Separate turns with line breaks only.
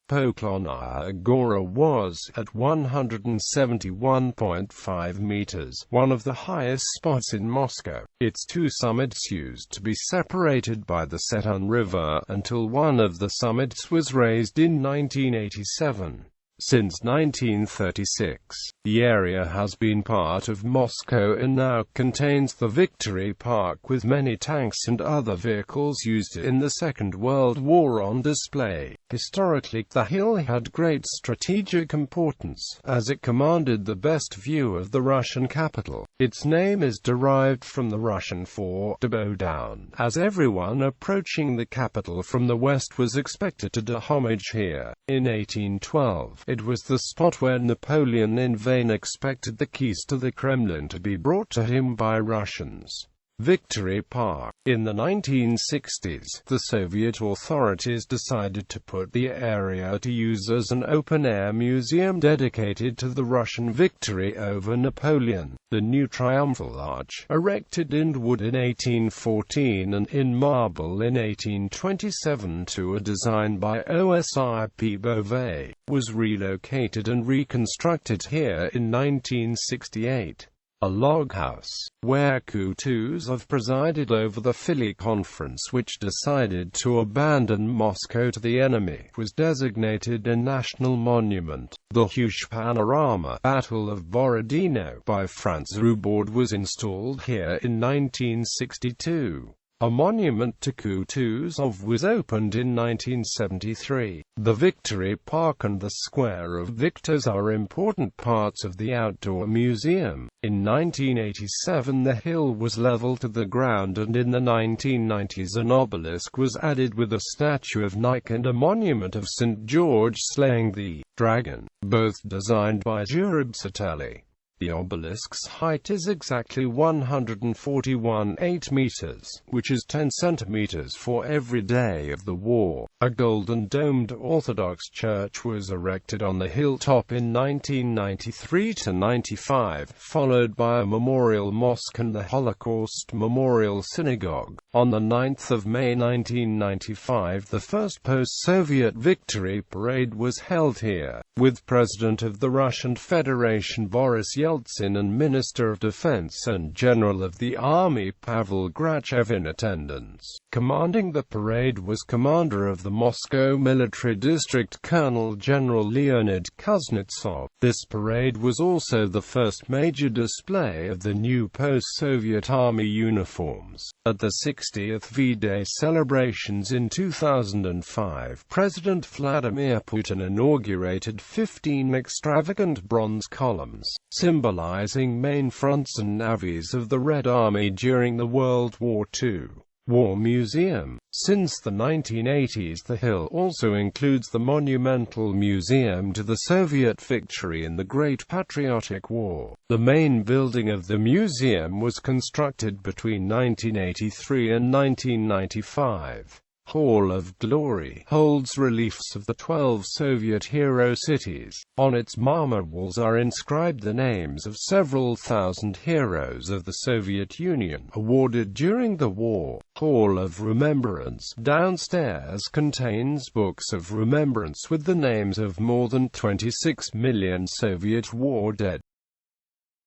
Poklonnaya Gora was, at 171.5 meters, one of the highest spots in Moscow. Its two summits used to be separated by the Setun River, until one of the summits was razed in 1987. Since 1936, the area has been part of Moscow and now contains the Victory Park with many tanks and other vehicles used in the Second World War on display. Historically, the hill had great strategic importance, as it commanded the best view of the Russian capital. Its name is derived from the Russian for to bow down, as everyone approaching the capital from the west was expected to do homage here. In 1812, it was the spot where Napoleon in vain expected the keys to the Kremlin to be brought to him by Russians. Victory Park. In the 1960s, the Soviet authorities decided to put the area to use as an open-air museum dedicated to the Russian victory over Napoleon. The new triumphal arch, erected in wood in 1814 and in marble in 1827 to a design by Osip Beauvais, was relocated and reconstructed here in 1968. A log house, where Kutuzov presided over the Philly Conference which decided to abandon Moscow to the enemy, was designated a national monument. The huge panorama Battle of Borodino by Franz Rubord was installed here in 1962. A monument to Kutuzov was opened in 1973. The Victory Park and the Square of Victors are important parts of the outdoor museum. In 1987 the hill was leveled to the ground, and in the 1990s an obelisk was added with a statue of Nike and a monument of St. George slaying the dragon, both designed by Zurabsatelli. The obelisk's height is exactly 141.8 meters, which is 10 centimeters for every day of the war. A golden domed Orthodox church was erected on the hilltop in 1993–95, followed by a memorial mosque and the Holocaust Memorial Synagogue. On the 9th of May 1995, the first post-Soviet victory parade was held here, with President of the Russian Federation Boris Yeltsin and Minister of Defense and General of the Army Pavel Grachev in attendance. Commanding the parade was Commander of the Moscow Military District Colonel General Leonid Kuznetsov. This parade was also the first major display of the new post-Soviet Army uniforms. At the 60th V-Day celebrations in 2005, President Vladimir Putin inaugurated 15 extravagant bronze columns, symbolizing main fronts and navies of the Red Army during the World War II. War Museum. Since the 1980s, the hill also includes the Monumental Museum to the Soviet victory in the Great Patriotic War. The main building of the museum was constructed between 1983 and 1995. Hall of Glory holds reliefs of the 12 Soviet hero cities. On its marmor walls are inscribed the names of several thousand heroes of the Soviet Union, awarded during the war. Hall of Remembrance downstairs contains books of remembrance with the names of more than 26 million Soviet war dead.